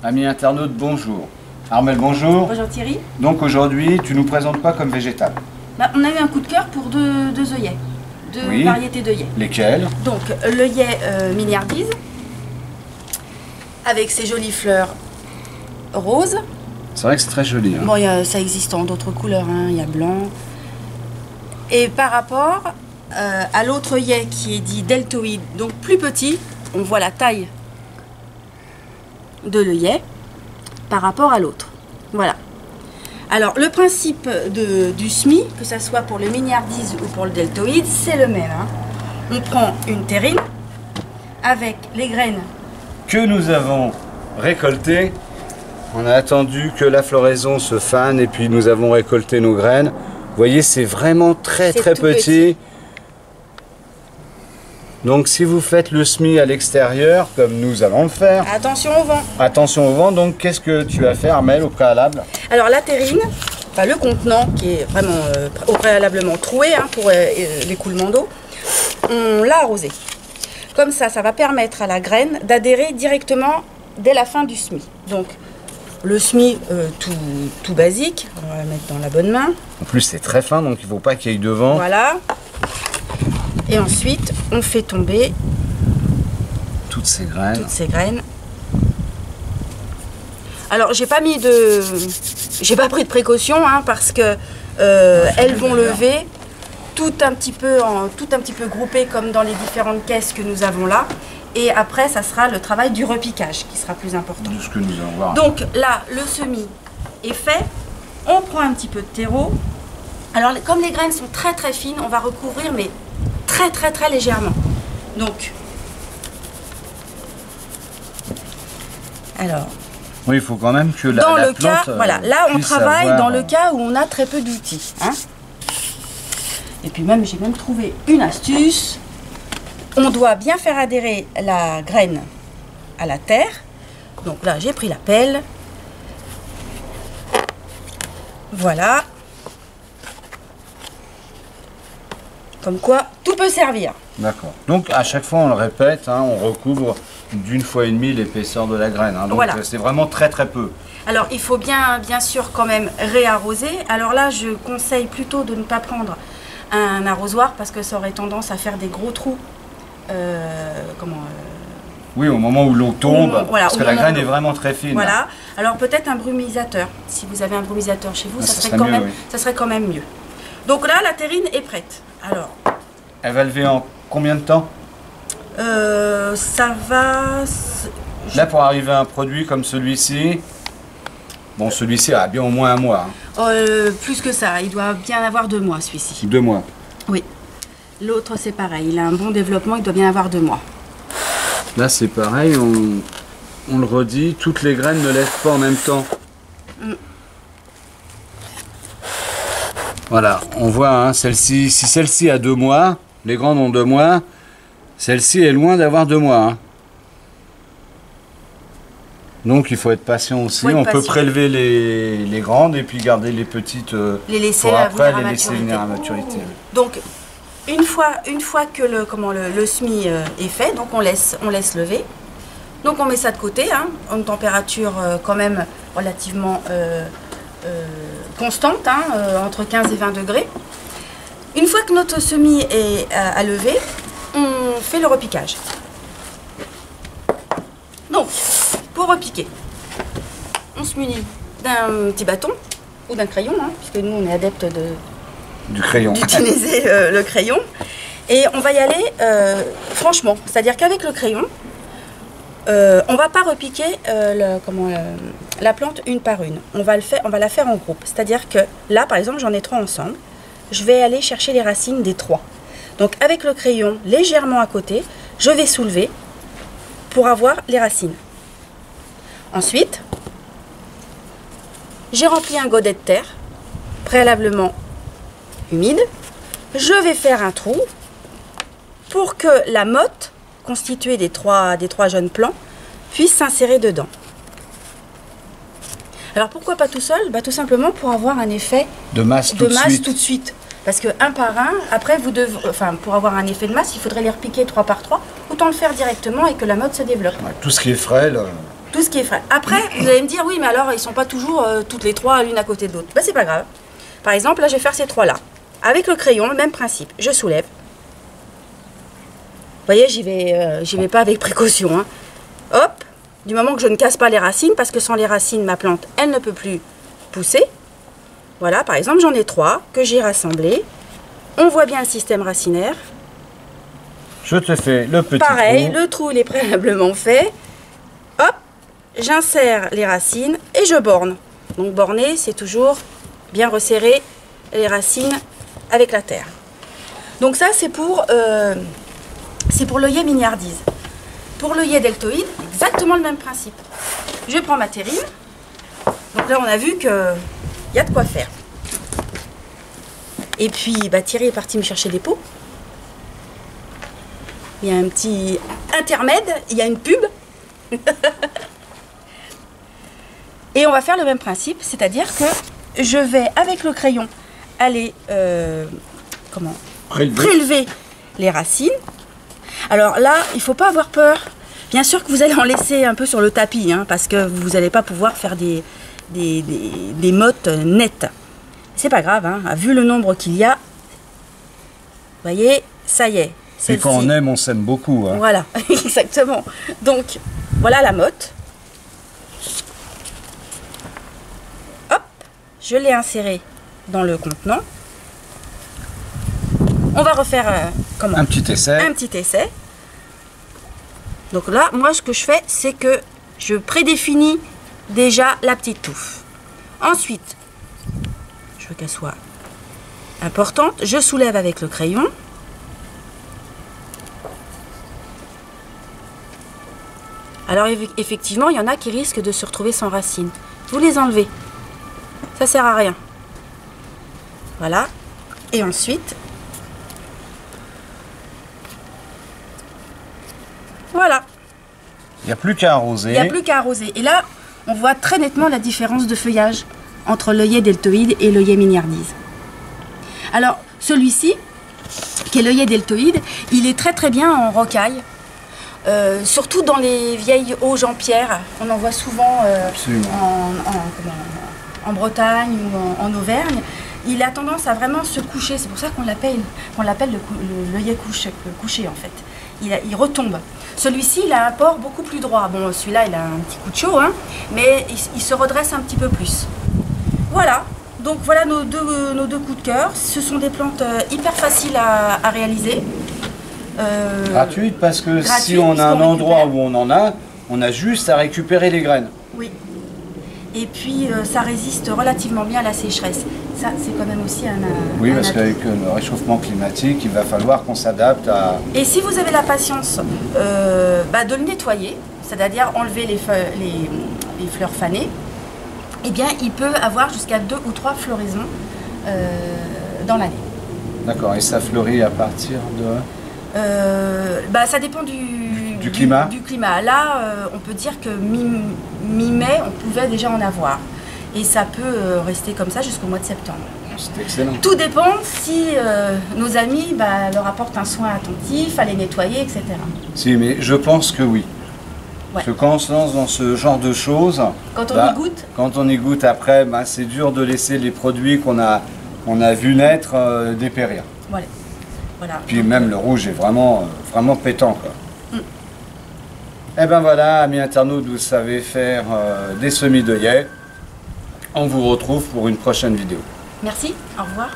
Amis internautes, bonjour. Armelle, bonjour. Bonjour Thierry. Donc aujourd'hui, tu nous présentes quoi comme végétal? On a eu un coup de cœur pour deux œillets, deux variétés d'œillets. Lesquels? Donc l'œillet milliardise, avec ses jolies fleurs roses. C'est vrai que c'est très joli. Hein. Bon, ça existe en d'autres couleurs, hein. Il y a blanc. Et par rapport à l'autre œillet qui est dit deltoïde, donc plus petit, on voit la taille de l'œillet par rapport à l'autre. Voilà. Alors le principe du semis, que ce soit pour le milliardise ou pour le deltoïde, c'est le même. Hein. On prend une terrine avec les graines que nous avons récoltées. On a attendu que la floraison se fane et puis nous avons récolté nos graines. Vous voyez, c'est vraiment très petit. Donc si vous faites le semis à l'extérieur, comme nous allons le faire... Attention au vent. Attention au vent, donc qu'est-ce que tu vas faire, Armelle, au préalable? Alors la terrine, enfin, le contenant qui est vraiment au préalablement troué hein, pour l'écoulement d'eau, on l'a arrosé. Comme ça va permettre à la graine d'adhérer directement dès la fin du semis. Donc le semis tout basique, on va la mettre dans la bonne main. En plus c'est très fin, donc il ne faut pas qu'il y ait de vent. Voilà. Et ensuite, on fait tomber toutes ces graines. Alors, j'ai pas pris de précaution hein, parce que elles vont lever tout un petit peu groupées comme dans les différentes caisses que nous avons là. Et après, ça sera le travail du repiquage qui sera plus important. De ce que nous allons voir. Donc là, le semis est fait. On prend un petit peu de terreau. Alors, comme les graines sont très fines, on va recouvrir, mais très légèrement. Donc, alors, oui, il faut quand même que dans la le plante, cas, voilà, là on travaille avoir... dans le cas où on a très peu d'outils. Hein. Et puis même, j'ai même trouvé une astuce. On doit bien faire adhérer la graine à la terre. Donc là, j'ai pris la pelle. Voilà. Comme quoi, tout peut servir. D'accord. Donc à chaque fois, on le répète, hein, on recouvre d'une fois et demie l'épaisseur de la graine. Hein, donc voilà. C'est vraiment très peu. Alors il faut bien sûr quand même réarroser. Alors là, je conseille plutôt de ne pas prendre un arrosoir parce que ça aurait tendance à faire des gros trous. Oui, au moment où l'eau tombe, voilà, parce que la graine est vraiment très fine. Voilà. Alors peut-être un brumisateur. Si vous avez un brumisateur chez vous, ça serait quand même mieux. Donc là, la terrine est prête. Alors, elle va lever en combien de temps? Ça va... Là, pour arriver à un produit comme celui-ci, bon, celui-ci a bien au moins un mois. Hein. Plus que ça, il doit bien avoir 2 mois, celui-ci. 2 mois? Oui. L'autre, c'est pareil, il a un bon développement, il doit bien avoir 2 mois. Là, c'est pareil, on le redit, toutes les graines ne lèvent pas en même temps. Voilà, on voit, hein, celle-ci, si celle-ci a 2 mois, les grandes ont 2 mois, celle-ci est loin d'avoir 2 mois. Hein. Donc il faut être patient aussi, on peut prélever les grandes et puis garder les petites pour après les laisser venir à maturité. Donc une fois que le semis est fait, donc on laisse lever. Donc on met ça de côté, hein, à une température quand même relativement constante, hein, entre 15 et 20 degrés. Une fois que notre semis est à lever, on fait le repiquage. Donc, pour repiquer, on se munit d'un petit bâton ou d'un crayon, hein, puisque nous on est adeptes d'utiliser le crayon. Et on va y aller franchement, c'est-à-dire qu'avec le crayon, on ne va pas repiquer la plante une par une. On va la faire en groupe. C'est-à-dire que là, par exemple, j'en ai 3 ensemble. Je vais aller chercher les racines des 3. Donc avec le crayon légèrement à côté, je vais soulever pour avoir les racines. Ensuite, j'ai rempli un godet de terre, préalablement humide. Je vais faire un trou pour que la motte constituée des trois jeunes plants puisse s'insérer dedans. Alors pourquoi pas tout seul? Tout simplement pour avoir un effet de masse tout de suite. Parce que un par un, après pour avoir un effet de masse, il faudrait les repiquer 3 par 3. Autant le faire directement et que la motte se développe. Ouais, tout ce qui est frêle, tout ce qui est frais. Après, vous allez me dire, oui, mais alors ils sont pas toujours toutes les trois l'une à côté de l'autre. Ben, c'est pas grave. Par exemple, là, je vais faire ces trois-là. Avec le crayon, le même principe. Je soulève. Vous voyez, j'y vais pas avec précaution. Hein. Hop, du moment que je ne casse pas les racines, parce que sans les racines, ma plante, elle ne peut plus pousser. Voilà, par exemple, j'en ai trois que j'ai rassemblés. On voit bien le système racinaire. Je te fais le petit Pareil, trou. le trou, il est préalablement fait. Hop, j'insère les racines et je borne. Donc borner, c'est toujours bien resserrer les racines avec la terre. Donc ça, c'est pour l'œillet mignardise. Pour l'œillet deltoïde, exactement le même principe. Je prends ma terrine. Donc là, on a vu qu'il y a de quoi faire. Et puis, bah, Thierry est parti me chercher des pots. Il y a un petit intermède, il y a une pub. Et on va faire le même principe, c'est-à-dire que je vais, avec le crayon, aller prélever les racines. Alors là, il ne faut pas avoir peur. Bien sûr que vous allez en laisser un peu sur le tapis, hein, parce que vous n'allez pas pouvoir faire des mottes nettes. C'est pas grave, hein, vu le nombre qu'il y a. Vous voyez, ça y est. Et quand on aime, on s'aime beaucoup. Hein. Voilà, exactement. Donc, voilà la motte. Hop, je l'ai insérée dans le contenant. On va refaire un petit essai. Un petit essai. Donc là, moi, ce que je fais, c'est que je prédéfinis déjà la petite touffe. Ensuite, je veux qu'elle soit importante. Je soulève avec le crayon. Alors effectivement, il y en a qui risquent de se retrouver sans racines. Vous les enlevez. Ça sert à rien. Voilà. Et ensuite, voilà. Il n'y a plus qu'à arroser. Il n'y a plus qu'à arroser. Et là, on voit très nettement la différence de feuillage entre l'œillet deltoïde et l'œillet mignardise. Alors, celui-ci, qui est l'œillet deltoïde, il est très très bien en rocaille. Surtout dans les vieilles auges en pierre, on en voit souvent en Bretagne ou en Auvergne. Il a tendance à vraiment se coucher, c'est pour ça qu'on l'appelle l'œillet couché en fait. Il retombe. Celui-ci, il a un port beaucoup plus droit. Bon, celui-là, il a un petit coup de chaud, hein, mais il se redresse un petit peu plus. Voilà, donc voilà nos deux coups de cœur. Ce sont des plantes hyper faciles à réaliser. Gratuite parce que si on a un endroit où on a juste à récupérer les graines. Oui. Et puis ça résiste relativement bien à la sécheresse. Ça, c'est quand même aussi oui, parce qu'avec le réchauffement climatique, il va falloir qu'on s'adapte à... Et si vous avez la patience de le nettoyer, c'est-à-dire enlever les fleurs fanées, eh bien, il peut avoir jusqu'à 2 ou 3 floraisons dans l'année. D'accord, et ça fleurit à partir de... ça dépend du climat. Du climat. Là, on peut dire que mi-mai, on pouvait déjà en avoir. Et ça peut rester comme ça jusqu'au mois de septembre. C'est excellent. Tout dépend si nos amis leur apportent un soin attentif, à les nettoyer, etc. Si, mais je pense que oui. Ouais. Parce que quand on se lance dans ce genre de choses... Quand on y goûte. Quand on y goûte après, c'est dur de laisser les produits qu'on a vu naître dépérir. Voilà. Voilà. Puis même le rouge est vraiment pétant, quoi. Et ben voilà, amis internautes, vous savez faire des semis d'œillets. On vous retrouve pour une prochaine vidéo. Merci, au revoir.